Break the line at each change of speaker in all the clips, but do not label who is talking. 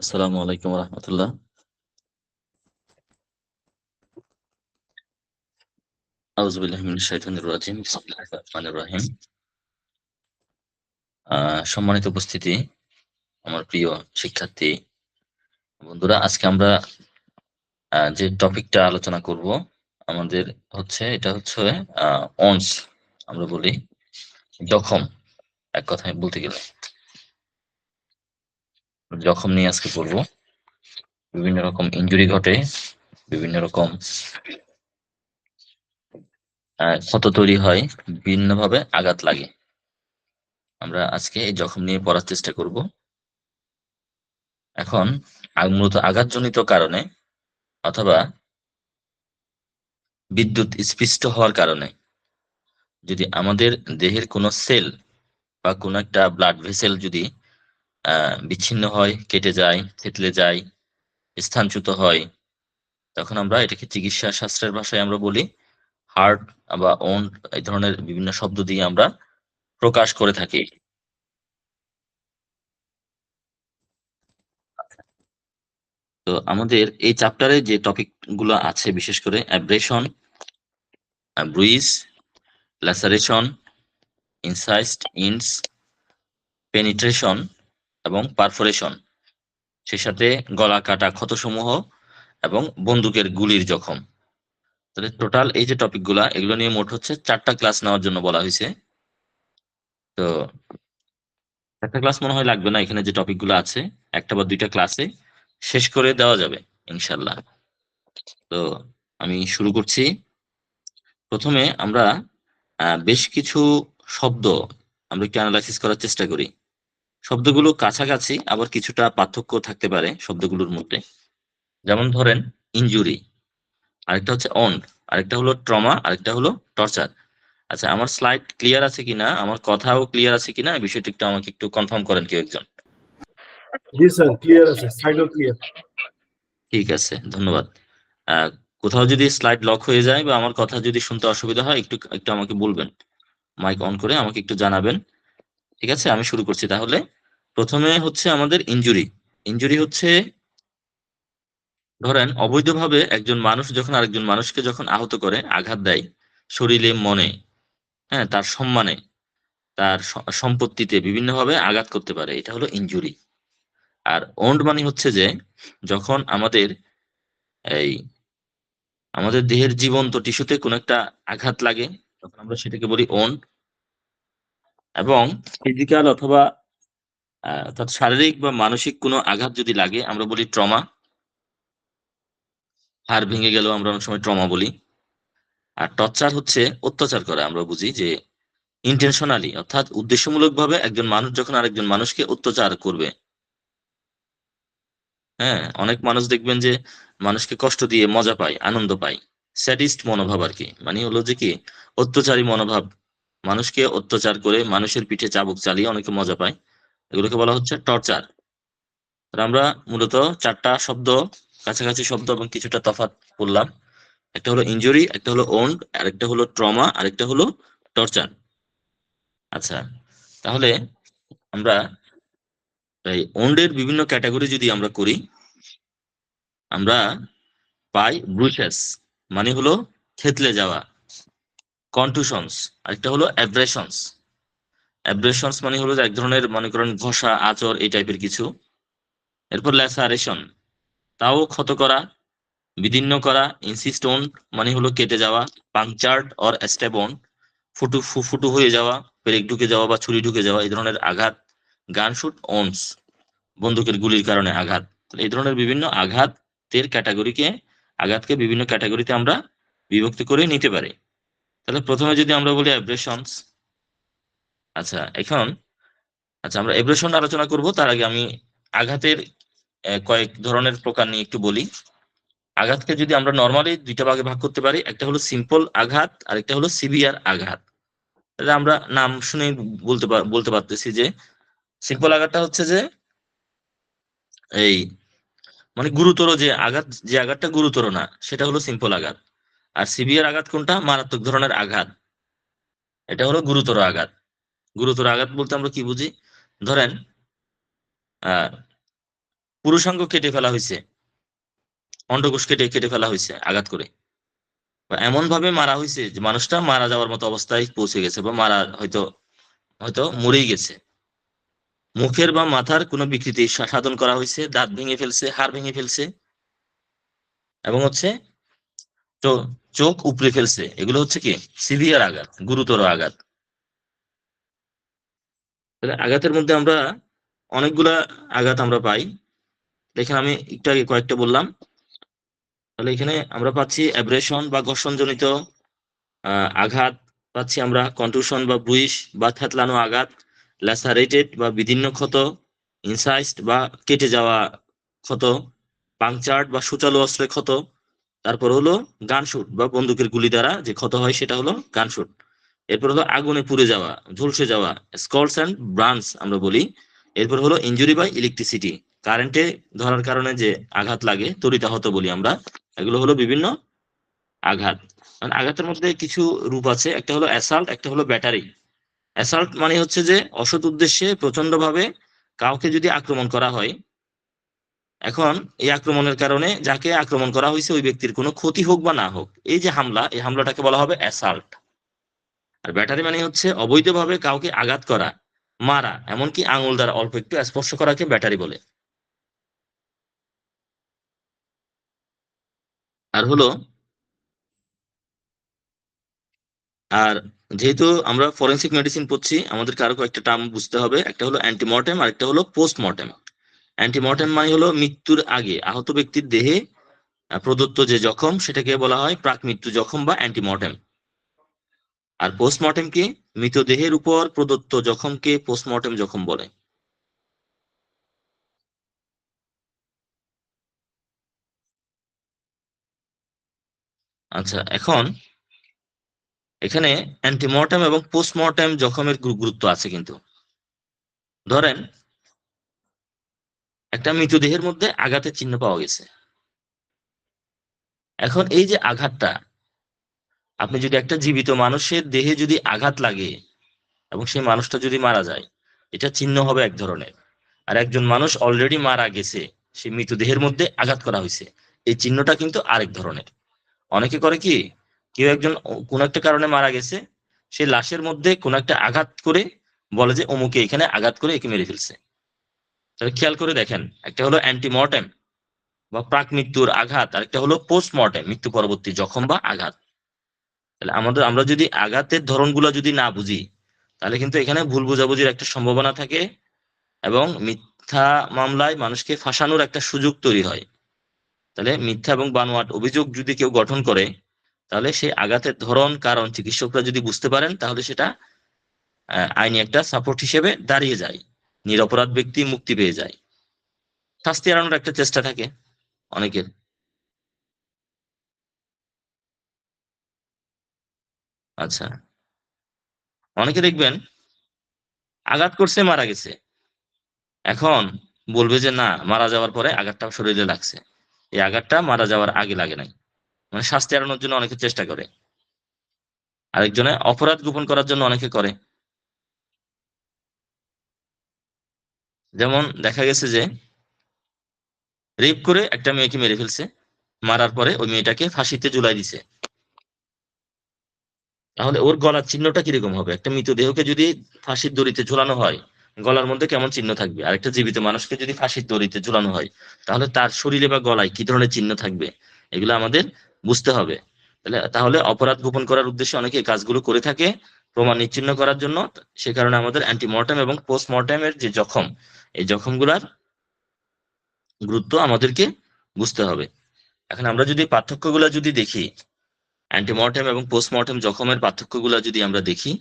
আসসালামু আলাইকুম রহমতুল্লাহ। আউযু বিল্লাহি মিনাশ শাইতানির রাজিম। বিসমিল্লাহির রহমানির রহিম। সম্মানিত উপস্থিতি, আমার প্রিয় শিক্ষার্থী বন্ধুরা, আজকে আমরা যে টপিকটা আলোচনা করব আমাদের এটা হচ্ছে অনস, আমরা বলি জখম। এক কথায় বলতে গেলে জখম নিয়ে আজকে পড়বো। বিভিন্ন রকম ইনজুরি ঘটে, বিভিন্ন রকম ক্ষত তৈরি হয়, বিভিন্নভাবে আঘাত লাগে। আমরা আজকে এই জখম নিয়ে পড়ার চেষ্টা করব। এখন মূলত আঘাতজনিত কারণে অথবা বিদ্যুৎ স্পৃষ্ট হওয়ার কারণে যদি আমাদের দেহের কোনো সেল বা কোনো একটা ব্লাড ভেসেল যদি বিচ্ছিন্ন হয়, কেটে যায়, থেতলে যায়, স্থানচ্যুত হয়, তখন আমরা এটাকে চিকিৎসা শাস্ত্রের ভাষায় আমরা বলি হার্ট বা ওন্ড। এই ধরনের বিভিন্ন শব্দ দিয়ে আমরা প্রকাশ করে থাকি। তো আমাদের এই চ্যাপ্টারে যে টপিক গুলো আছে, বিশেষ করে অ্যাব্রেশন, ব্রুইজ, ল্যাসারেশন, ইনসাইস্ট, ইনস, পেনিট্রেশন এবং পারফোরেশন, সেই সাথে গলা কাটা ক্ষতসমূহ এবং বন্দুকের গুলির জখম। তাহলে টোটাল এই যে টপিকগুলা, এগুলো নিয়ে মোট হচ্ছে 4টা ক্লাস নেওয়ার জন্য বলা হয়েছে। তো একটা ক্লাস মনে হয় লাগবে না, এখানে যে টপিকগুলো আছে একটা বা দুইটা ক্লাসে শেষ করে দেওয়া যাবে ইনশাল্লাহ। তো আমি শুরু করছি। প্রথমে আমরা বেশ কিছু শব্দ আমরা একটু অ্যানালাইসিস করার চেষ্টা করি। শব্দগুলো কাছাকাছি, আবার কিছুটা পার্থক্য থাকতে পারে শব্দগুলোর মধ্যে। যেমন ধরেন ইনজুরি, আরেকটা হচ্ছে অন্ড, আরেকটা হলো ট্রমা, আরেকটা হলো টর্চার। আচ্ছা, আমার স্লাইড ক্লিয়ার আছে কিনা, আমার কথাও ক্লিয়ার আছে কিনা, এই বিষয়টা একটু আমাকে একটু কনফার্ম করেন কেউ একজন।
জি স্যার, ক্লিয়ার আছে, সাইডও ক্লিয়ার।
ঠিক আছে, ধন্যবাদ। আহ, কোথাও যদি স্লাইড লক হয়ে যায় বা আমার কথা যদি শুনতে অসুবিধা হয়, একটু একটু আমাকে বলবেন, মাইক অন করে আমাকে একটু জানাবেন। ঠিক আছে, আমি শুরু করছি তাহলে। প্রথমে হচ্ছে আমাদের ইনজুরি। ইনজুরি হচ্ছে, ধরেন অবৈধভাবে একজন মানুষ যখন আরেকজন মানুষকে যখন আহত করে, আঘাত দেয় শরীরে, মনে, হ্যাঁ, তার সম্মানে, তার সম্পত্তিতে বিভিন্নভাবে আঘাত করতে পারে, এটা হলো ইনজুরি। আর ওন্ড মানে হচ্ছে যে যখন এই আমাদের দেহের জীবন্ত টিস্যুতে কোনো একটা আঘাত লাগে, তখন আমরা সেটাকে বলি ওন্ড। এবং ফিজিক্যাল অথবা অর্থাৎ শারীরিক বা মানসিক কোনো আঘাত যদি লাগে, আমরা বলি ট্রমা। হাড় ভেঙে গেলেও আমরা অনেক সময় ট্রমা বলি। আর টর্চার হচ্ছে অত্যাচার করা, আমরা বুঝি যে ইন্টেনশনালি, অর্থাৎ উদ্দেশ্যমূলকভাবে একজন মানুষ যখন আরেকজন মানুষকে অত্যাচার করবে। হ্যাঁ, অনেক মানুষ দেখবেন যে মানুষকে কষ্ট দিয়ে মজা পায়, আনন্দ পায়, স্যাডিস্ট মনোভাব আর কি, মানে হলো যে কি অত্যাচারী মনোভাব, মানুষকে অত্যাচার করে মানুষের পিঠে চাবুক চালিয়ে অনেকে মজা পায়, এগুলোকে বলা হচ্ছে টর্চার। আমরা মূলত 4টা শব্দ, কাছাকাছি শব্দ এবং কিছুটা তফাৎ বললাম। একটা হলো ইনজুরি, একটা হলো ওন্ড, আরেকটা হলো ট্রমা, আরেকটা হলো টর্চার। আচ্ছা, তাহলে আমরা এই ওন্ডের বিভিন্ন ক্যাটাগরি যদি আমরা করি, আমরা পাই ব্রুসেস, মানে হলো থেতলে যাওয়া, কন্টুশনস, আরেকটা হলো অ্যাব্রেশনস। অ্যাব্রেশনস মানে হলো যে এক ধরনের, মনে করেন ঘষা, আঁচড়, এই টাইপের কিছু। এরপর ল্যাসারেশন, তাও ক্ষত করা, বিদীর্ণ করা। ইনসিস্টোন মানে হলো কেটে যাওয়া। পাংচার্ড অর স্ট্যাবন, ফুটু ফুটু হয়ে যাওয়া, পেরেক ঢুকে যাওয়া বা ছুরি ঢুকে যাওয়া, এই ধরনের আঘাত। গানশুট অনস, বন্দুকের গুলির কারণে আঘাত। এই ধরনের বিভিন্ন আঘাতকে বিভিন্ন ক্যাটাগরিতে আমরা বিভক্ত করে নিতে পারি। তাহলে প্রথমে যদি আমরা বলি অ্যাব্রেশনস। আচ্ছা, আচ্ছা, আমরা অ্যাব্রেশন আলোচনা করব, তার আগে আমি আঘাতের কয়েক ধরনের প্রকার নিয়ে একটু বলি। আঘাতকে যদি আমরা নর্মালি 2টা ভাগে ভাগ করতে পারি, একটা হলো সিম্পল আঘাত আর একটা হলো সিভিয়ার আঘাত। তাহলে আমরা নাম শুনে বলতে পারতেছি যে সিম্পল আঘাতটা হচ্ছে যে এই মানে গুরুতর যে আঘাত, যে আঘাতটা গুরুতর না, সেটা হলো সিম্পল আঘাত। আর সিভিয়ার আঘাত কোনটা? মারাত্মক ধরনের আঘাত। এটা হলো গুরুতর আঘাত। গুরুতর আঘাত বলতে আমরা কি বুঝি? ধরেন আহ পুরুষাঙ্গ কেটে ফেলা হয়েছে, অন্ডকোষ কেটে কেটে ফেলা হয়েছে আঘাত করে, বা এমন ভাবে মারা হয়েছে যে মানুষটা মারা যাওয়ার মতো অবস্থায় পৌঁছে গেছে, বা মারা হয়তো হয়তো মরেই গেছে। মুখের বা মাথার কোনো বিকৃতি সাধন করা হয়েছে, দাঁত ভেঙে ফেলছে, হাড় ভেঙে ফেলছে, এবং হচ্ছে চোখ উপড়ে ফেলছে। এগুলো হচ্ছে কি সিভিয়ার আঘাত, গুরুতর আঘাত। তাহলে আঘাতের মধ্যে আমরা অনেকগুলা আঘাত আমরা পাই। দেখেন আমি একটু আগে কয়েকটা বললাম। তাহলে এখানে আমরা পাচ্ছি অ্যাব্রেশন বা ঘর্ষণজনিত আঘাত, পাচ্ছি আমরা কন্টুশন বা ব্রুইশ বা থেতলানো আঘাত, ল্যাসারেটেড বা বিদীর্ণ ক্ষত, ইনসাইজড বা কেটে যাওয়া ক্ষত, পাংচার্ড বা সূচালো অস্ত্রে ক্ষত। তারপর হলো গানশুট বা বন্দুকের গুলি দ্বারা যে ক্ষত হয় সেটা হলো গানশুট। এরপর হলো আগুনে পুড়ে যাওয়া, ঝলসে যাওয়া, স্কলস অ্যান্ড ব্রান্স আমরা বলি। এরপর হলো ইনজুরি বাই ইলেকট্রিসিটি, কারেন্টে ধরার কারণে যে আঘাত লাগে, তড়িতাহত বলি আমরা। এগুলো হলো বিভিন্ন আঘাত। মানে আঘাতের মধ্যে কিছু রূপ আছে, একটা হলো অ্যাসাল্ট, একটা হলো ব্যাটারি। অ্যাসাল্ট মানে হচ্ছে যে অসৎ উদ্দেশ্যে প্রচন্ড ভাবে কাউকে যদি আক্রমণ করা হয়, এখন এই আক্রমণের কারণে যাকে আক্রমণ করা হয়েছে ওই ব্যক্তির কোনো ক্ষতি হোক বা না হোক, এই যে হামলা, এই হামলাটাকে বলা হবে অ্যাসাল্ট। আর ব্যাটারি মানে হচ্ছে অবৈধভাবে কাউকে আঘাত করা, মারা, এমনকি আঙুল দ্বারা অল্প একটু স্পর্শ করাকে ব্যাটারি বলে। আর হলো আর যেহেতু আমরা ফরেনসিক মেডিসিন পড়ছি, আমাদেরকে আরো কয়েকটা টার্ম বুঝতে হবে। একটা হলো অ্যান্টিমর্টেম আর একটা হলো পোস্টমর্টেম। অ্যান্টিমর্টেম মানে হলো মৃত্যুর আগে আহত ব্যক্তির দেহে প্রদত্ত যে জখম, সেটাকে বলা হয় প্রাক মৃত্যু জখম বা অ্যান্টিমর্টেম। আর পোস্টমর্টেম কি? মৃতদেহের উপর প্রদত্ত জখমকে পোস্টমর্টেম জখম বলে। আচ্ছা, এখন এখানে অ্যান্টিমর্টেম এবং পোস্টমর্টেম জখমের গুরুত্ব আছে কিন্তু। ধরেন একটা মৃতদেহের মধ্যে আঘাতের চিহ্ন পাওয়া গেছে। এখন এই যে আঘাতটা, আপনি যদি একটা জীবিত মানুষের দেহে যদি আঘাত লাগে এবং সেই মানুষটা যদি মারা যায়, এটা চিহ্ন হবে এক ধরনের। আর একজন মানুষ অলরেডি মারা গেছে, সে মৃতদেহের মধ্যে আঘাত করা হয়েছে, এই চিহ্নটা কিন্তু আরেক ধরনের। অনেকে করে কি, কেউ একজন কোন একটা কারণে মারা গেছে, সে লাশের মধ্যে কোন একটা আঘাত করে বলে যে অমুকে এখানে আঘাত করে একে মেরে ফেলছে। তাহলে খেয়াল করে দেখেন, একটা হলো অ্যান্টিমর্টেম বা প্রাক মৃত্যুর আঘাত, আর একটা হলো পোস্টমর্টেম, মৃত্যু পরবর্তী জখম বা আঘাত। তাহলে আমরা যদি আঘাতের ধরনগুলো যদি না বুঝি, তাহলে কিন্তু এখানে ভুল বোঝাবুঝির একটা সম্ভাবনা থাকে, এবং মিথ্যা মামলায় মানুষকে ফাঁসানোর একটা সুযোগ তৈরি হয়। তাহলে মিথ্যা এবং বানোয়াট অভিযোগ যদি কেউ গঠন করে, তাহলে সেই আঘাতের ধরন, কারণ চিকিৎসকরা যদি বুঝতে পারেন, তাহলে সেটা আইনি একটা সাপোর্ট হিসেবে দাঁড়িয়ে যায়, নিরপরাধ ব্যক্তি মুক্তি পেয়ে যায়, শাস্তি এড়ানোর একটা চেষ্টা থাকে অনেকের। আচ্ছা, অনেকে দেখবেন আঘাত করছে, মারা গেছে, এখন বলবে যে না, মারা যাওয়ার পরে আঘাতটা শরীরে লাগছে, এই আঘাতটা মারা যাওয়ার আগে লাগে নাই। মানে শাস্তি এড়ানোর জন্য অনেকে চেষ্টা করে। আরেকজনে অপরাধ গোপন করার জন্য অনেকে করে। যেমন দেখা গেছে যে রেপ করে একটা মেয়েকে মেরে ফেলছে, মারার পরে ওই মেয়েটাকে ফাঁসিতে ঝুলাই দিছে। তাহলে ওর গলার চিহ্নটা কিরকম হবে? একটা মৃতদেহকে যদি ফাঁসির দড়িতে ঝুলানো হয়, গলার মধ্যে কেমন চিহ্ন থাকবে? আর একটা জীবিত মানুষকে যদি ফাঁসির দড়িতে ঝুলানো হয়, তাহলে তার শরীরে বা গলায় কি ধরনের চিহ্ন থাকবে? এগুলো আমাদের বুঝতে হবে। তাহলে অপরাধ গোপন করার উদ্দেশ্যে অনেকে এই কাজগুলো করে থাকে, প্রমাণ নিচ্ছিন্ন করার জন্য। সে কারণে আমাদের অ্যান্টিমর্টেম এবং পোস্টমর্টেমের যে জখম, এই জখমগুলার গুরুত্ব আমাদেরকে বুঝতে হবে। এখন আমরা যদি পার্থক্যগুলো যদি দেখি, অ্যান্টিমর্টেম এবং পোস্টমর্টেম জখমের পার্থক্যগুলো যদি আমরা দেখি,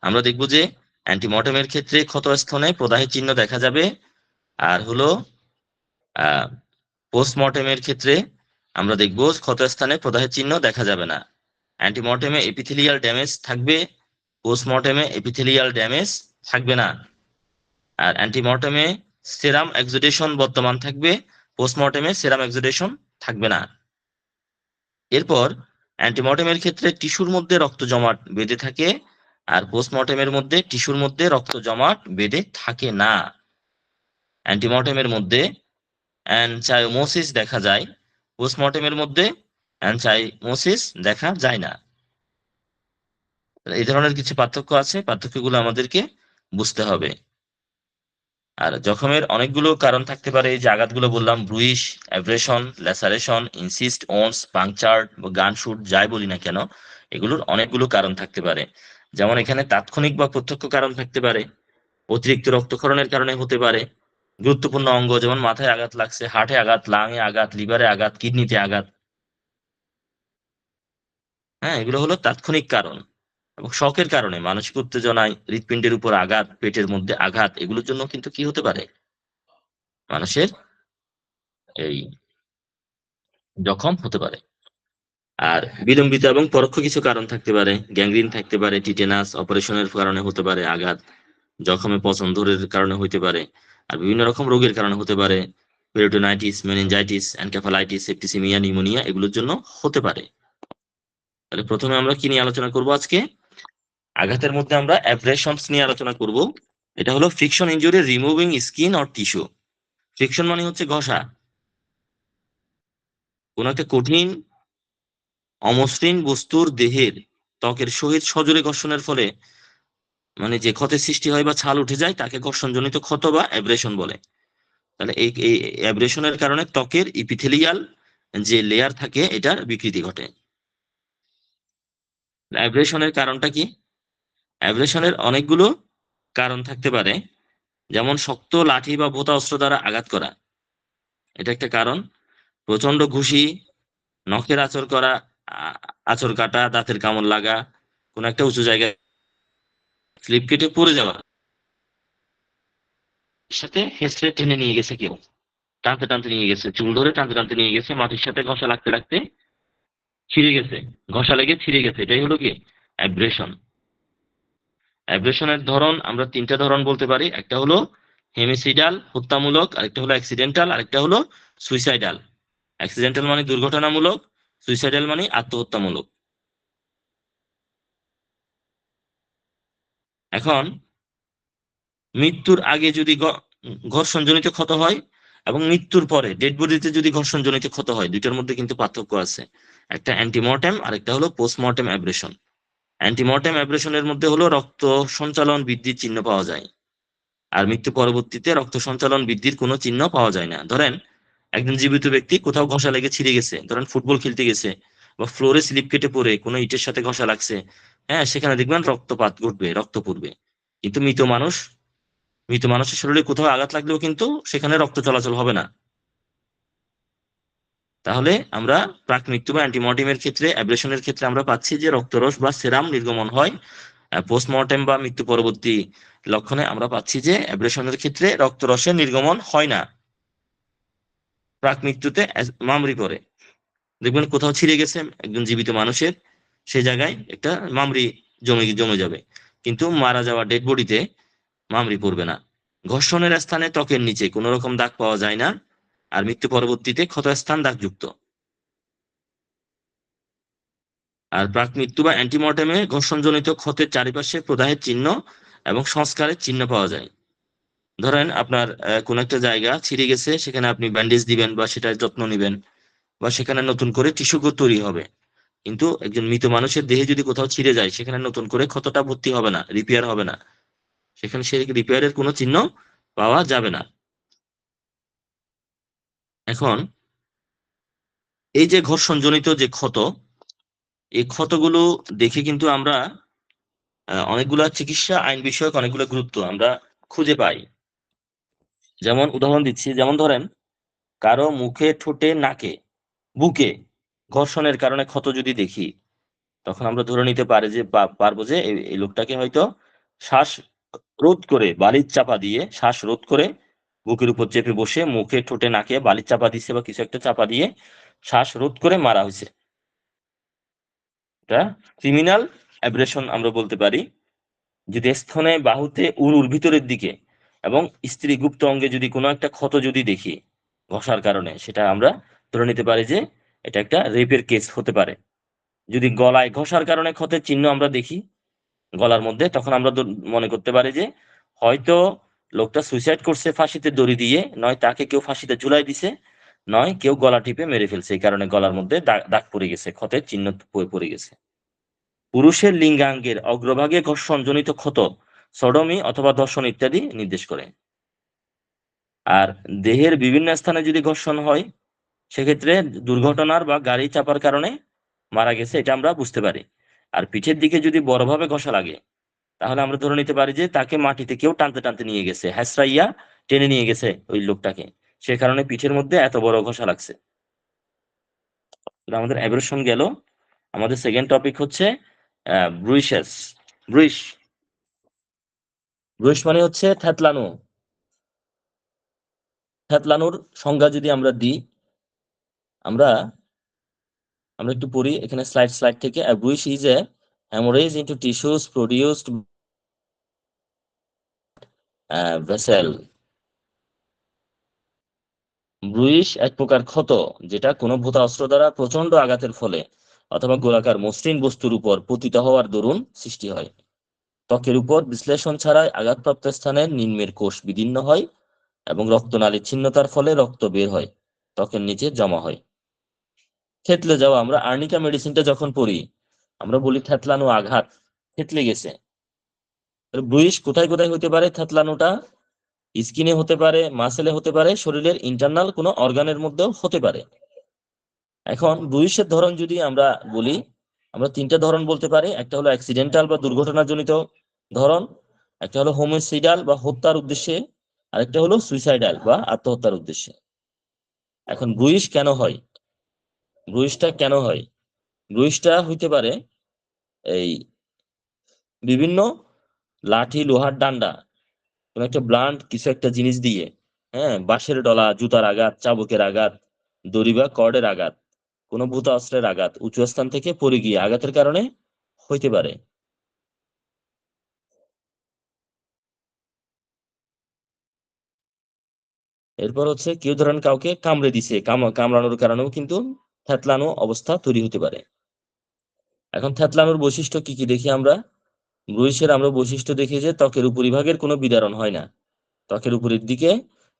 আমরা দেখব যে অ্যান্টিমর্টেমের ক্ষেত্রে ক্ষতস্থানে প্রদাহের চিহ্ন দেখা যাবে। আর হলো আহ পোস্টমর্টেমের ক্ষেত্রে আমরা দেখব ক্ষতস্থানে প্রদাহের চিহ্ন দেখা যাবে না। অ্যান্টিমর্টেমে এপিথেলিয়াল ড্যামেজ থাকবে, পোস্টমর্টেমে এপিথেলিয়াল ড্যামেজ থাকবে না। আর অ্যান্টিমর্টেমে সেরাম এক্সুডেশন বর্তমান থাকবে, পোস্টমর্টেমে সেরাম এক্সুডেশন থাকবে না। এরপর অ্যান্টিমর্টেমের ক্ষেত্রে টিস্যুর মধ্যে রক্ত জমাট বেঁধে থাকে, আর পোস্টমর্টেমের মধ্যে টিস্যুর মধ্যে রক্ত জমাট বেঁধে থাকে না। অ্যান্টিমর্টেমের মধ্যে অ্যানচাইমোসিস দেখা যায়, পোস্টমর্টেমের মধ্যে অ্যানচাইমোসিস দেখা যায় না। এই ধরনের কিছু পার্থক্য আছে, পার্থক্যগুলো আমাদেরকে বুঝতে হবে। আর জখমের অনেকগুলো কারণ থাকতে পারে, এই যে আঘাতগুলো বললাম, bruise, abrasion, laceration, incised, wounds, puncture, gunshot, যাই বলি না কেন, এগুলোর অনেকগুলো কারণ থাকতে পারে। যেমন এখানে তাৎক্ষণিক বা প্রত্যক্ষ কারণ থাকতে পারে, অতিরিক্ত রক্তক্ষরণের কারণে হতে পারে, গুরুত্বপূর্ণ অঙ্গ যেমন মাথায় আঘাত লাগছে, হার্টে আঘাত, লাংয়ে আঘাত, লিভারে আঘাত, কিডনিতে আঘাত, হ্যাঁ, এগুলো হলো তাৎক্ষণিক কারণ। এবং শকের কারণে, মানসিক উত্তেজনায়, হৃৎপিণ্ডের উপর আঘাত, পেটের মধ্যে আঘাত, এগুলোর জন্য কিন্তু কি হতে পারে, মানুষের এই জখম হতে পারে। আর বিলম্বিত এবং পরোক্ষ কিছু কারণ থাকতে পারে, গ্যাংগ্রিন থাকতে পারে, টিটেনাস, অপারেশনের কারণে হতে পারে আঘাত, জখমে পছন্দরের কারণে হতে পারে, আর বিভিন্ন রকম রোগের কারণে হতে পারে, peritonitis, meningitis, encephalitis, septicaemia, pneumonia, এগুলোর জন্য হতে পারে। তাহলে প্রথমে আমরা কি নিয়ে আলোচনা করব আজকে? আঘাতের মধ্যে আমরা অ্যাব্রেশনস নিয়ে আলোচনা করব। এটা হলো friction injury removing skin or tissue. Friction মানে হচ্ছে ঘষা। কোন একটা কঠিন অমসৃণ বস্তুর দেহের ত্বকের সহিত সজোরে ঘর্ষণের ফলে মানে যে ক্ষতের সৃষ্টি হয় বা ছাল উঠে যায় তাকে ঘর্ষণজনিত ক্ষত বা অ্যাব্রেশন বলে। তাহলে এই অ্যাব্রেশনের কারণে ত্বকের ইপিথেলিয়াল যে লেয়ার থাকে এটার বিকৃতি ঘটে। অ্যাব্রেশনের কারণটা কি? অ্যাব্রেশনের অনেকগুলো কারণ থাকতে পারে, যেমন শক্ত লাঠি বা ভোঁতা অস্ত্র দ্বারা আঘাত করা, এটা একটা কারণ। প্রচন্ড ঘুষি, নখের আঁচড় করা, আ- আঁচড় কাটা, দাঁতের কামড় লাগা, কোন একটা উঁচু জায়গায় স্লিপ কেটে পড়ে যাওয়া, সাথে হেঁচড়ে টেনে নিয়ে গেছে কেউ, টানতে টানতে নিয়ে গেছে, চুল ধরে টানতে টানতে নিয়ে গেছে, মাটির সাথে ঘষা লাগতে লাগতে ছিঁড়ে গেছে, ঘষা লেগে ছিঁড়ে গেছে, এটাই হলো কি অ্যাব্রেশন। অ্যাব্রেশনের ধরন আমরা তিনটা ধরন বলতে পারি, একটা হলো হেমিসিডাল হত্যামূলক, আরেকটা হলো অ্যাক্সিডেন্টাল, আরেকটা হলো সুইসাইডাল। অ্যাক্সিডেন্টাল মানে দুর্ঘটনামূলক, সুইসাইডাল মানে আত্মহত্যামূলক। এখন মৃত্যুর আগে যদি ঘর্ষণজনিত ক্ষত হয় এবং মৃত্যুর পরে ডেড বডিতে যদি ঘর্ষণজনিত ক্ষত হয়, দুইটার মধ্যে কিন্তু পার্থক্য আছে। একটা অ্যান্টিমর্টেম আর একটা হলো পোস্টমর্টেম অ্যাব্রেশন। অ্যান্টিমর্টেম অ্যাব্রেশনের মধ্যে হলো রক্ত সঞ্চালন বৃদ্ধির চিহ্ন পাওয়া যায়, আর মৃত্যু পরবর্তীতে রক্ত সঞ্চালন বৃদ্ধির কোনো চিহ্ন পাওয়া যায় না। ধরেন একজন জীবিত ব্যক্তি কোথাও ঘষা লেগে ছিঁড়ে গেছে, ধরেন ফুটবল খেলতে গেছে বা ফ্লোরে স্লিপ কেটে পড়ে কোনো ইটের সাথে ঘষা লাগছে, হ্যাঁ, সেখানে দেখবেন রক্তপাত ঘটবে, রক্ত পড়বে। কিন্তু মৃত মানুষের শরীরে কোথাও আঘাত লাগলেও কিন্তু সেখানে রক্ত চলাচল হবে না। তাহলে আমরা প্রাক মৃত্যু বা অ্যান্টিমর্টেমের ক্ষেত্রে, অ্যাব্রেশনের ক্ষেত্রে আমরা পাচ্ছি যে রক্তরস বা সেরাম নির্গমন হয়। পোস্টমর্টেম বা মৃত্যু পরবর্তী লক্ষণে আমরা পাচ্ছি যে অ্যাব্রেশনের ক্ষেত্রে রক্তরসের নির্গমন হয় না। প্রাক মৃত্যুতে মামরি পড়ে, দেখবেন কোথাও ছিঁড়ে গেছে একজন জীবিত মানুষের, সে জায়গায় একটা মামরি জমে জমে যাবে, কিন্তু মারা যাওয়া ডেড বডিতে মামরি পড়বে না। ঘর্ষণের স্থানে ত্বকের নিচে কোনো রকম দাগ পাওয়া যায় না, আর মৃত্যু পরবর্তীতে ক্ষতস্থান দাগযুক্ত। আর প্রাক মৃত্যু বা অ্যান্টিমর্টেমে ঘর্ষণজনিত ক্ষতের চারিপাশে প্রদাহের চিহ্ন এবং সংস্কারের চিহ্ন পাওয়া যায়। ধরেন আপনার কোন একটা জায়গা ছিঁড়ে গেছে, সেখানে আপনি ব্যান্ডেজ দিবেন বা সেটার যত্ন নেবেন, বা সেখানে নতুন করে টিস্যু তৈরি হবে। কিন্তু একজন মৃত মানুষের দেহে যদি কোথাও ছিঁড়ে যায়, সেখানে নতুন করে ক্ষতটা ভর্তি হবে না, রিপেয়ার হবে না, সেখানে সে রিপেয়ারের কোনো চিহ্ন পাওয়া যাবে না। এখন এই যে ঘর্ষণজনিত যে ক্ষত, এই ক্ষতগুলো দেখে কিন্তু আমরা অনেকগুলা চিকিৎসা আইন বিষয়ক অনেকগুলো গুরুত্ব আমরা খুঁজে পাই। যেমন উদাহরণ দিচ্ছি, যেমন ধরেন কারো মুখে, ঠোঁটে, নাকে, বুকে ঘর্ষণের কারণে ক্ষত যদি দেখি, তখন আমরা ধরে নিতে পারি যে পারবো যে এই লোকটাকে হয়তো শ্বাস রোধ করে বালির চাপা দিয়ে, শ্বাস রোধ করে বুকের উপর চেপে বসে মুখে, ঠোঁটে, নাকে বালির চাপা দিচ্ছে বা কিছু একটা চাপা দিয়ে শ্বাস রোধ করে মারা হয়েছে। এটা ক্রিমিনাল অ্যাব্রেশন আমরা বলতে পারি। যদি স্তনে, বাহুতে, উরুর ভিতরের দিকে এবং স্ত্রী গুপ্ত অঙ্গে যদি কোনো একটা ক্ষত যদি দেখি ঘষার কারণে, সেটা আমরা ধরে নিতে পারি যে এটা একটা রেপের কেস হতে পারে। যদি গলায় ঘষার কারণে ক্ষতের চিহ্ন আমরা দেখি, গলার মধ্যে, তখন আমরা মনে করতে পারি যে হয়তো লোকটা সুইসাইড করছে ফাঁসিতে দড়ি দিয়ে, নয় তাকে কেউ ফাঁসিতে ঝুলাই দিছে, নয় কেউ গলা টিপে মেরে ফেলছে, এই কারণে গলার মধ্যে দাগ দাগ পড়ে গেছে, ক্ষতের চিহ্ন পড়ে গেছে। পুরুষের লিঙ্গাঙ্গের অগ্রভাগে ঘর্ষণজনিত ক্ষত সডমি অথবা ধর্ষণ ইত্যাদি নির্দেশ করে। আর দেহের বিভিন্ন স্থানে যদি ঘর্ষণ হয়, সেক্ষেত্রে দুর্ঘটনার বা গাড়ি চাপার কারণে মারা গেছে, এটা আমরা বুঝতে পারি। আর পিঠের দিকে যদি বড়ভাবে ঘষা লাগে, তাহলে আমরা ধরে নিতে পারি যে তাকে মাটিতে কেউ টানতে টানতে নিয়ে গেছে, হ্যাসরাইয়া টেনে নিয়ে গেছে ওই লোকটাকে, সে কারণে পিঠের মধ্যে এত বড় ঘষা লাগছে। তাহলে আমাদের অ্যাব্রেশন গেল। আমাদের সেকেন্ড টপিক হচ্ছে ব্রুইসেস। ব্রুইস, ব্রুইস মানে হচ্ছে থ্যাতলানো। থ্যাতলানোর সংজ্ঞা যদি আমরা দিই, আমরা আমরা একটু পড়ি এখানে স্লাইড থেকে। Bruise is a hemorrhage into tissues produced vessel. Bruise এক প্রকার ক্ষত, যেটা কোনো ভূতা অস্ত্র দ্বারা প্রচন্ড আঘাতের ফলে অথবা গোলাকার মসৃণ বস্তুর উপর পতিত হওয়ার দরুন সৃষ্টি হয়। ত্বকের উপর বিশ্লেষণ ছাড়াই আঘাতপ্রাপ্ত স্থানের নিম্নের কোষ বিদীর্ণ হয় এবং রক্তনালীর ছিন্নতার ফলে রক্ত বের হয়, ত্বকের নিচে জমা হয়। থেতলে যাওয়া, আমরা আর্নিকা মেডিসিনটা যখন পড়ি, আমরা বলি থেতলানো আঘাত, থেতলে গেছে। ব্রুইশ কোথায় কোথায় হতে পারে? থেতলানোটা স্কিনে হতে পারে, মাসেলে হতে পারে, শরীরের ইন্টারনাল কোনো অর্গানের মধ্যেও হতে পারে। এখন ব্রুইশের ধরন যদি আমরা বলি, আমরা তিনটা ধরন বলতে পারি। একটা হলো অ্যাক্সিডেন্টাল বা দুর্ঘটনাজনিত ধরন, একটা হলো হোমিসাইডাল বা হত্যার উদ্দেশ্যে, আরেকটা হলো সুইসাইডাল বা আত্মহত্যার উদ্দেশ্যে। এখন ব্রুইশ কেন হয়? ব্রুইশটা কেন হয়? ব্রুইশটা হইতে পারে এই বিভিন্ন লাঠি, লোহার ডান্ডা, কোন একটা ব্লান্ট কিছু একটা জিনিস দিয়ে, হ্যাঁ, বাঁশের ডলা, জুতার আঘাত, চাবুকের আঘাত, দড়ি বা কর্ডের আঘাত, কোনো ভূত অস্ত্রের আঘাত, উঁচু স্থান থেকে পড়ে গিয়ে আঘাতের কারণে হইতে পারে। এরপর হচ্ছে কেউ ধরেন কাউকে কামড়ে দিছে, কামড়ানোর কারণেও কিন্তু থ্যাতলানো অবস্থা তৈরি হতে পারে। এখন থ্যাতলানোর বৈশিষ্ট্য কি কি দেখি আমরা। ব্রুইসের আমরা বৈশিষ্ট্য দেখি যে ত্বকের উপরিভাগের কোনো বিদারণ হয় না, ত্বকের উপরের দিকে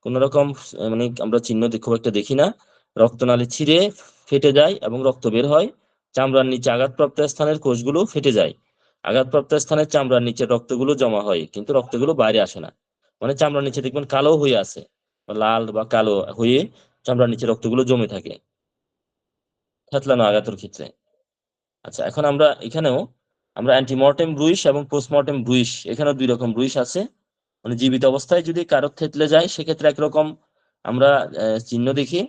কোন রকম মানে আমরা চিহ্ন খুব একটা দেখি না। রক্তনালী ছিঁড়ে ফেটে যায় এবং রক্ত বের হয়। চামড়ার নিচে আঘাতপ্রাপ্ত স্থানের কোষগুলো ফেটে যায়, আঘাতপ্রাপ্ত স্থানের চামড়ার নিচে রক্তগুলো জমা হয়, কিন্তু রক্তগুলো বাইরে আসে না। মানে চামড়ার নিচে দেখবেন কালো হয়ে আছে, লাল বা কালো হয়ে চামড়ার নিচে রক্তগুলো জমে থাকে থেতলানো আঘাতের ক্ষেত্রে। আচ্ছা, এখন আমরা এখানেও আমরা অ্যান্টিমর্টেম ব্রুইশ এবং পোস্টমর্টেম ব্রুইশ, এখানেও দুই রকম ব্রুইশ আছে। মানে জীবিত অবস্থায় যদি কারো থেতলে যায়, সেক্ষেত্রে একরকম আমরা চিহ্ন দেখি।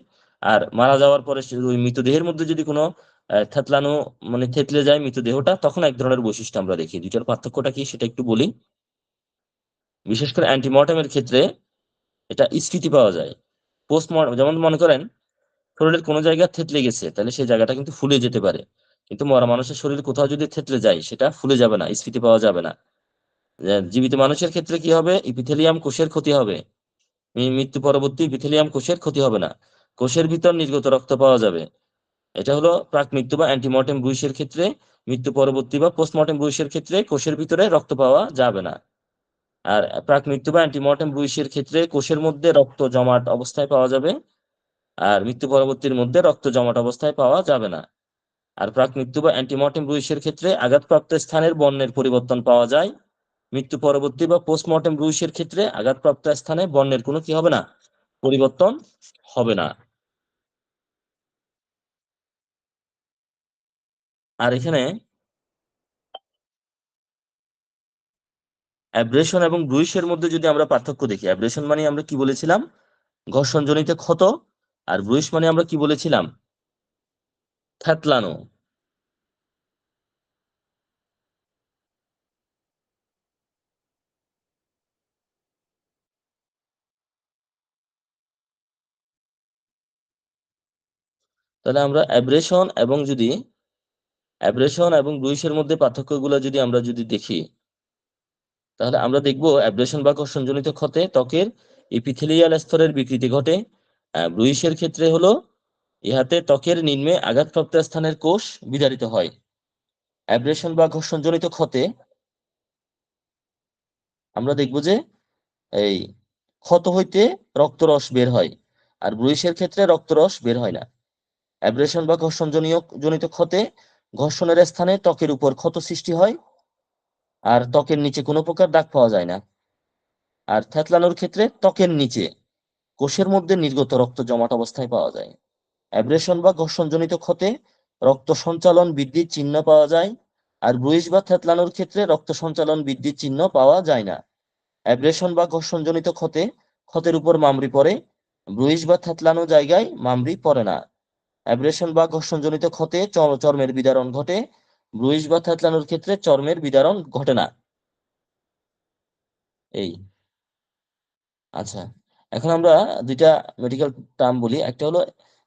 আর মারা যাওয়ার পরে ওই মৃতদেহের মধ্যে যদি কোনো থেতলানো মানে থেতলে যায় মৃতদেহটা, তখন এক ধরনের বৈশিষ্ট্য আমরা দেখি। দুইটার পার্থক্যটা কি সেটা একটু বলি। বিশেষ করে অ্যান্টিমর্টেমের ক্ষেত্রে এটা স্মৃতি পাওয়া যায়। পোস্টমর্টম যেমন মনে করেন শরীরের কোনো জায়গায় থেতলে গেছে, তাহলে সেই জায়গাটা কিন্তু ফুলে যেতে পারে, কিন্তু মরা মানুষের শরীর কোথাও যদি থেতলে যায়, সেটা ফুলে যাবে না, স্মৃতি পাওয়া যাবে না। জীবিত মানুষের ক্ষেত্রে কি হবে? ইপিথেলিয়াম কোষের ক্ষতি হবে, মৃত্যু পরবর্তী ইপিথেলিয়াম কোষের ক্ষতি হবে না, কোষের ভিতর নির্গত রক্ত পাওয়া যাবে। এটা হলো প্রাক মৃত্যু বা অ্যান্টিমর্টেম ব্রুইসের ক্ষেত্রে। মৃত্যু পরবর্তী বা পোস্টমর্টেম ব্রুইসের ক্ষেত্রে কোষের ভিতরে রক্ত পাওয়া যাবে না। আর প্রাক মৃত্যু বা অ্যান্টিমর্টেম ব্রুইসের ক্ষেত্রে কোষের মধ্যে রক্ত জমাট অবস্থায় পাওয়া যাবে, আর মৃত্যু পরবর্তীর মধ্যে রক্ত জমাট অবস্থায় পাওয়া যাবে না। আর প্রাক মৃত্যু বা অ্যান্টিমর্টেম ব্রুইসের ক্ষেত্রে আঘাতপ্রাপ্ত স্থানের বর্ণের পরিবর্তন পাওয়া যায়। মৃত্যু পরবর্তী বা পোস্টমর্টেম ব্রুইসের ক্ষেত্রে আঘাতপ্রাপ্ত স্থানে বর্ণের কোনো কি হবে না, পরিবর্তন হবে না। আর এখানে অ্যাব্রেশন এবং ব্রুইসের মধ্যে যদি আমরা পার্থক্য দেখি, অ্যাব্রেশন মানে আমরা কি বলেছিলাম? ঘর্ষণজনিত ক্ষত। আর ব্রুইস মানে আমরা কি বলেছিলাম? থ্যাতলানো। তাহলে আমরা অ্যাব্রেশন এবং ব্রুইসের মধ্যে পার্থক্যগুলো যদি দেখি, তাহলে আমরা দেখব অ্যাব্রেশন বা ঘর্ষণজনিত ক্ষতে ত্বকের এপিথেলিয়াল স্তরের বিকৃতি ঘটে। ব্রুইসের ক্ষেত্রে হলো ইহাতে ত্বকের নিম্নে আঘাতপ্রাপ্ত স্থানের কোষ বিদারিত হয়। অ্যাব্রেশন বা ঘর্ষণজনিত ক্ষতে আমরা দেখব যে এই ক্ষত হইতে রক্তরস বের হয়, আর ব্রুইসের ক্ষেত্রে রক্তরস বের হয় না। অ্যাব্রেশন বা ঘর্ষণ জনিত ক্ষতে ঘর্ষণের স্থানে ত্বকের উপর ক্ষত সৃষ্টি হয়, আর ত্বকের নিচে কোনো প্রকার দাগ পাওয়া যায় না। আর থ্যাতলানোর ক্ষেত্রে ত্বকের নিচে কোষের মধ্যে নির্গত রক্ত জমাট অবস্থায় পাওয়া যায়। অ্যাব্রেশন বা ঘর্ষণজনিত ক্ষতে রক্ত সঞ্চালন বৃদ্ধির চিহ্ন পাওয়া যায়, আর ব্রুইস বা থ্যাতলানোর ক্ষেত্রে রক্ত সঞ্চালন বৃদ্ধির চিহ্ন পাওয়া যায় না। অ্যাব্রেশন বা ঘর্ষণজনিত ক্ষতে ক্ষতের উপর মামড়ি পড়ে, ব্রুইস বা থ্যাতলানো জায়গায় মামড়ি পড়ে না। অ্যাব্রেশন বা ঘর্ষণজনিত ক্ষতে চর্মের বিদারণ ঘটে, ব্রুইস বা থ্যাতলানোর ক্ষেত্রে চর্মের বিদারণ ঘটে না। এই আচ্ছা, এখন আমরা দুইটা মেডিকেল টার্ম বলি, একটা হলো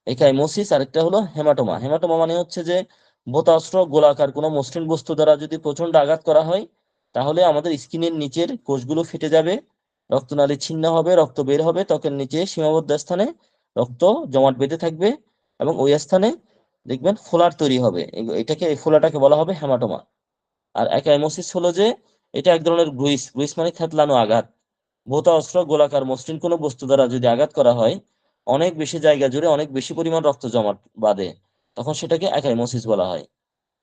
একাইমোসিস আর একটা হলো হেমাটোমা। হেমাটোমা মানে হচ্ছে যে ভূতাশ্র গোলাকার কোনো মসৃণ বস্তু দ্বারা যদি প্রচন্ড আঘাত করা হয়, তাহলে আমাদের স্কিনের নিচের কোষগুলো ফেটে যাবে, রক্তনালী ছিন্ন হবে, রক্ত বের হবে, ত্বকের নিচে সীমাবদ্ধ স্থানে রক্ত জমাট বেঁধে থাকবে, এবং ওই স্থানে দেখবেন ফোলার তৈরি হবে। এই ফোলাটাকে বলা হবে হেমাটোমা। আর একাইমোসিস হলো যে এটা এক ধরনের ব্রুইস। ব্রুইস মানে থ্যাতলানো আঘাত। ভৌত অস্ত্র গোলাকার মসৃণ কোনো বস্তু দ্বারা যদি আঘাত করা হয়, অনেক বেশি জায়গা জুড়ে অনেক বেশি পরিমাণ রক্ত জমাট বাঁধে, তখন সেটাকে একাইমোসিস বলা হয়।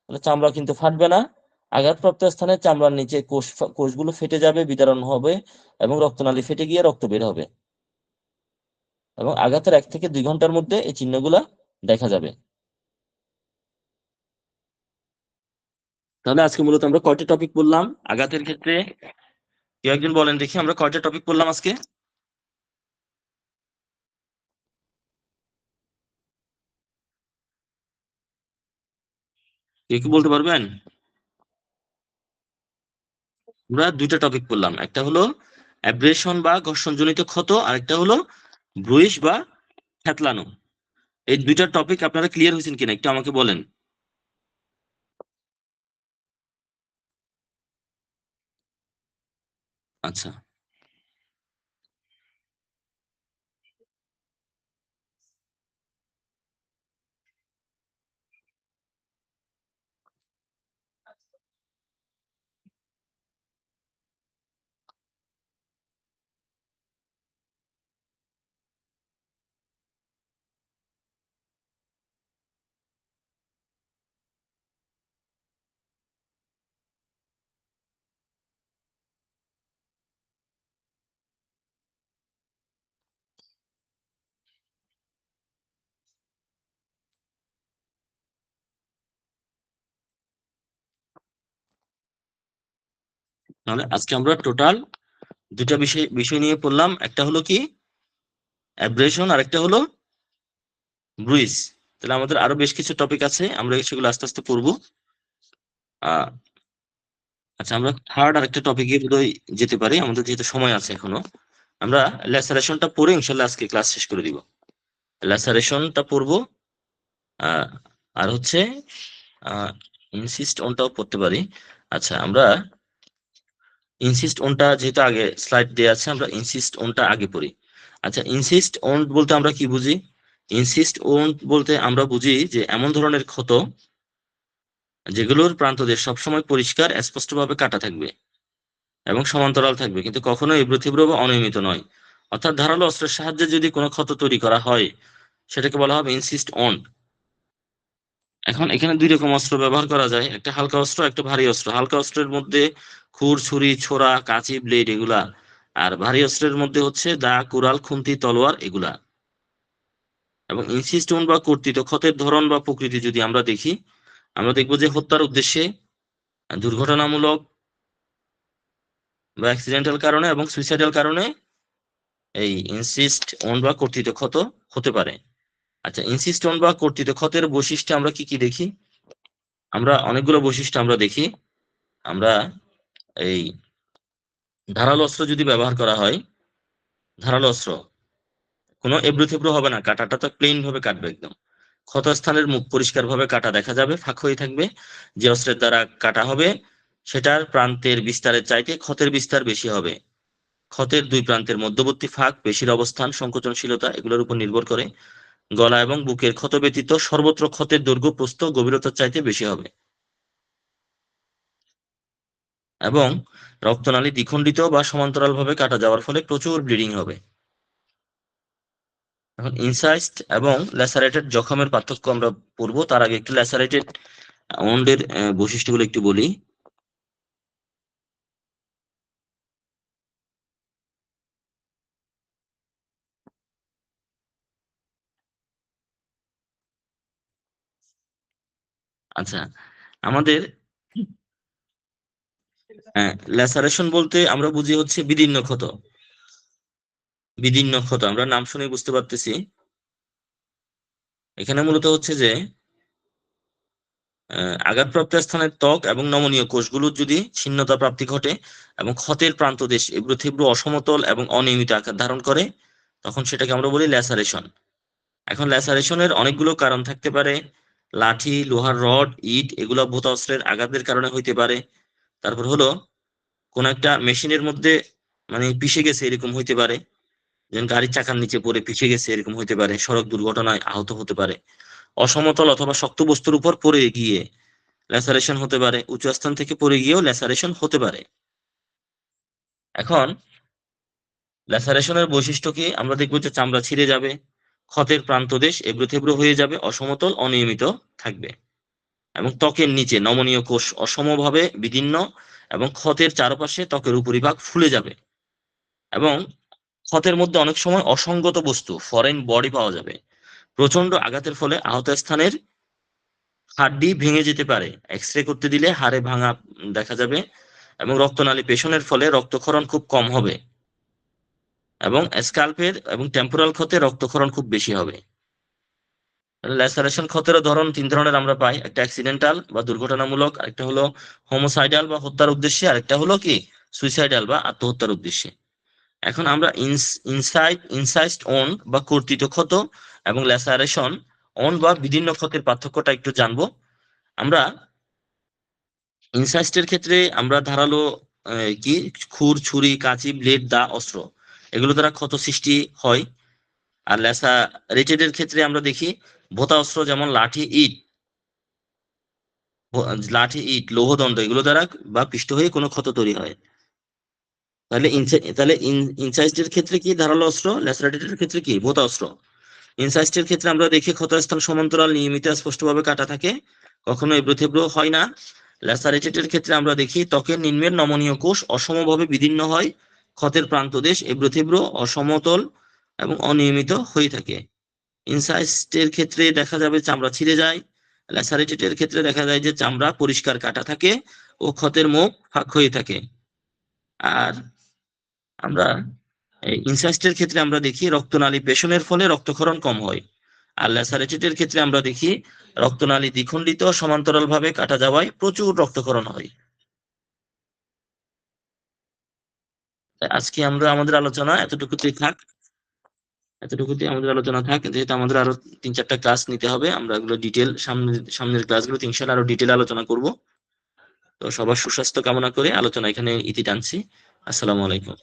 তাহলে চামড়া কিন্তু ফাটবে না, আঘাতপ্রাপ্ত স্থানে চামড়ার নিচে কোষগুলো ফেটে যাবে, বিদারণ হবে, এবং রক্তনালী ফেটে গিয়ে রক্ত বের হবে, এবং আঘাতের 1 থেকে 2 ঘন্টার মধ্যে এই চিহ্নগুলা দেখা যাবে। তাহলে আজকে মূলত আমরা কয়টা টপিক বললাম আঘাতের ক্ষেত্রে? কেউ একজন বলেন দেখি, আমরা কয়টা টপিক বললাম আজকে? কেউ কি বলতে পারবেন? আমরা 2টা টপিক বললাম, একটা হলো অ্যাব্রেশন বা ঘর্ষণজনিত ক্ষত, আর একটা হলো ব্রুইশ বা থ্যাতলানো। এই 2টা টপিক আপনারা ক্লিয়ার হয়েছেন কিনা একটু আমাকে বলেন। আচ্ছা, তাহলে আজকে আমরা টোটাল 2টা বিষয় বিষয় নিয়ে পড়লাম, একটা হলো কি অ্যাব্রেশন, আর একটা হলো ব্রুইস। তাহলে আমাদের আরো বেশ কিছু টপিক আছে, আমরা সেগুলো আস্তে আস্তে পড়বো। আহ আচ্ছা, আমরা থার্ড আরেকটা টপিকে বোধহয় যেতে পারি, আমাদের যেহেতু সময় আছে এখনো। আমরা ল্যাসারেশনটা পড়ে ইনশাল্লাহ আজকে ক্লাস শেষ করে দিব। ল্যাসারেশনটা পড়বো, আহ আর হচ্ছে ইনসিস্ট অনটাও পড়তে পারি। আচ্ছা, আমরা ইনসিস্ট অনটা যেহেতু আগে স্লাইড দেওয়া আছে, আমরা ইনসিস্ট অনটা আগে পড়ি। আচ্ছা, ইনসিস্ট অন বলতে আমরা কি বুঝি? ইনসিস্ট অন বলতে আমরা বুঝি যে এমন ধরনের ক্ষত যেগুলোর প্রান্তদেশ সবসময় পরিষ্কার স্পষ্টভাবে কাটা থাকবে এবং সমান্তরাল থাকবে, কিন্তু কখনো এবড়ো বা অনিয়মিত নয়। অর্থাৎ ধারালো অস্ত্রের সাহায্যে যদি কোনো ক্ষত তৈরি করা হয়, সেটাকে বলা হবে ইনসিস্ট অন। এখন এখানে 2 রকম অস্ত্র ব্যবহার করা যায়, একটা হালকা অস্ত্র, একটা ভারী অস্ত্র। হালকা অস্ত্রের মধ্যে খুর, ছুরি, ছোরা, কাঁচি, ব্লেড এগুলা, আর ভারী অস্ত্রের মধ্যে হচ্ছে দা, কুড়াল, খুন্তি, তলোয়ার এগুলা। এবং ইনসিস্টন বা কর্তৃত ক্ষতের ধরন বা প্রকৃতি যদি আমরা দেখি, আমরা দেখবো যে হত্যার উদ্দেশ্যে, দুর্ঘটনামূলক বা অ্যাক্সিডেন্টাল কারণে এবং সুইসাইডাল কারণে এই ইনসিস্ট অন বা কর্তৃত ক্ষত হতে পারে। আচ্ছা, ইনসিস্ট অন বা কর্তৃত ক্ষতের বৈশিষ্ট্য আমরা কি কি দেখি? আমরা অনেকগুলো বৈশিষ্ট্য আমরা দেখি। আমরা এই ধারালো অস্ত্র যদি ব্যবহার করা হয়, ধারালো অস্ত্র কোনো এবড়ো থেবড়ো হবে না, কাটাটা তো প্লেন ভাবে কাটবে একদম। ক্ষতস্থানের মুখ পরিষ্কার ভাবে কাটা দেখা যাবে, ফাঁক হয়ে থাকবে। যে অস্ত্রের দ্বারা কাটা হবে সেটার প্রান্তের বিস্তারের চাইতে ক্ষতের বিস্তার বেশি হবে। ক্ষতের 2 প্রান্তের মধ্যবর্তী ফাঁক, পেশির অবস্থান, সংকোচনশীলতা এগুলোর উপর নির্ভর করে। গলা এবং বুকের ক্ষত ব্যতীত সর্বত্র ক্ষতের দৈর্ঘ্য, প্রস্থ, গভীরতার চাইতে বেশি হবে। এবং রক্তনালী দ্বিখণ্ডিত বা সমান্তরাল ভাবে কাটা যাওয়ার ফলে প্রচুর ব্লিডিং হবে। এখন ইনসাইজড এবং ল্যাসারেটেড জখমের পার্থক্য আমরা পড়বো, তার আগে একটু ল্যাসারেটেড ওন্ডের বৈশিষ্ট্যগুলো একটু বলি। আচ্ছা, আমাদের ল্যাসারেশন বলতে আমরা বুঝি হচ্ছে বিদীর্ণ ক্ষত। বিদীর্ণ ক্ষত আমরা নাম শুনে বুঝতে পারতেছি, এখানে মূলত হচ্ছে যে আঘাতপ্রাপ্ত স্থানের ত্বক এবং নমনীয় কোষগুলোর যদি ছিন্নতা প্রাপ্তি ঘটে এবং ক্ষতের প্রান্তদেশ এবড়ো থেবড়ো অসমতল এবং অনিয়মিত আকার ধারণ করে, তখন সেটাকে আমরা বলি ল্যাসারেশন। এখন ল্যাসারেশনের অনেকগুলো কারণ থাকতে পারে। লাঠি, লোহার রড, ইট এগুলো ভোঁতা অস্ত্রের আঘাতের কারণে হইতে পারে। তারপর হলো কোন একটা মেশিনের মধ্যে মানে পিষে গেছে এরকম হইতে পারে, যেমন গাড়ির চাকার নিচে পড়ে পিষে গেছে এরকম হইতে পারে, সড়ক দুর্ঘটনায় আহত হতে পারে, অসমতল অথবা শক্ত বস্তুর উপর পড়ে গিয়ে ল্যাসারেশন হতে পারে, উঁচু স্থান থেকে পড়ে গিয়েও ল্যাসারেশন হতে পারে। এখন ল্যাসারেশনের বৈশিষ্ট্য কি, আমরা দেখবো যে চামড়া ছিঁড়ে যাবে, ক্ষতের প্রান্তদেশ এবড়ো থেবড়ো হয়ে যাবে, অসমতল অনিয়মিত থাকবে এবং ত্বকের নিচে নমনীয় কোষ অসমভাবে বিদীর্ণ এবং ক্ষতের চারপাশে ত্বকের উপরিভাগ ফুলে যাবে এবং ক্ষতের মধ্যে অনেক সময় অসঙ্গত বস্তু ফরেন বডি পাওয়া যাবে। প্রচন্ড আঘাতের ফলে আহত স্থানের হাড্ডি ভেঙে যেতে পারে, এক্স রে করতে দিলে হাড়ে ভাঙা দেখা যাবে এবং রক্তনালী পেশনের ফলে রক্তক্ষরণ খুব কম হবে এবং স্ক্যাল্পের এবং টেম্পোরাল ক্ষতে রক্তক্ষরণ খুব বেশি হবে। ল্যাসারেশন ক্ষতের ধরন তিন ধরনের আমরা পাই, একটা অ্যাক্সিডেন্টাল বা দুর্ঘটনামূলক, আরেকটা হলো হোমোসাইডাল বা হত্যার উদ্দেশ্যে, আরেকটা হলো কি সুইসাইডাল বা আত্মহত্যার উদ্দেশ্যে। এখন আমরা ইনসাইজড অন বা কর্তিত ক্ষত এবং ল্যাসারেশন অন বা বিদীর্ণ ক্ষতের পার্থক্যটা একটু জানবো। আমরা ইনসাইস্টের ক্ষেত্রে আমরা ধারালো কি খুর, ছুরি, কাঁচি, ব্লেড, দা, অস্ত্র এগুলো দ্বারা ক্ষত সৃষ্টি হয়। আর ল্যাসারেটেড ক্ষেত্রে আমরা দেখি ভোঁতা অস্ত্র যেমন লাঠি, ইট, লৌহদণ্ড এগুলো দ্বারা বা পিষ্ট হয়ে কোনো ক্ষত তৈরি হয়। তাহলে ইনসাইস্টের ক্ষেত্রে কি ধারালো অস্ত্র, ল্যাসারেটেড ক্ষেত্রে কি ভোঁতা অস্ত্র। ইনসাইস্টের ক্ষেত্রে আমরা দেখি ক্ষতস্থান সমান্তরাল, নিয়মিত, স্পষ্টভাবে কাটা থাকে, কখনো এবড়ো থেবড়ো হয় না। ল্যাসারেটেড ক্ষেত্রে আমরা দেখি ত্বকের নিম্নের নমনীয় কোষ অসমভাবে বিদীর্ণ হয়, ক্ষতের প্রান্তদেশ এবড়ো থেবড়ো, অসমতল এবং অনিয়মিত হয়ে থাকে। ইনসাইস্টের ক্ষেত্রে দেখা যাবে চামড়া ছিঁড়ে যায়, ল্যাসারেটেড ক্ষেত্রে দেখা যায় যে চামড়া পরিষ্কার কাটা থাকে ও ক্ষতের মুখ ফাঁক হয়ে থাকে। আর আমরা ইনসাইস্টের ক্ষেত্রে আমরা দেখি রক্তনালী পেশনের ফলে রক্তক্ষরণ কম হয়, আর ল্যাসারেটেড ক্ষেত্রে আমরা দেখি রক্তনালী দ্বিখণ্ডিত সমান্তরাল ভাবে কাটা যাওয়ায় প্রচুর রক্তক্ষরণ হয়। আজকে আমরা আমাদের আলোচনা এতটুকুতেই আমাদের আলোচনা থাক, যেহেতু আমাদের আরো 3-4টা ক্লাস নিতে হবে, আমরা এগুলো ডিটেল সামনের ক্লাসগুলো ইনশাআল্লাহ আরো ডিটেল আলোচনা করব। তো সবার সুস্বাস্থ্য কামনা করে আলোচনা এখানে ইতি টানছি। আসসালামু আলাইকুম।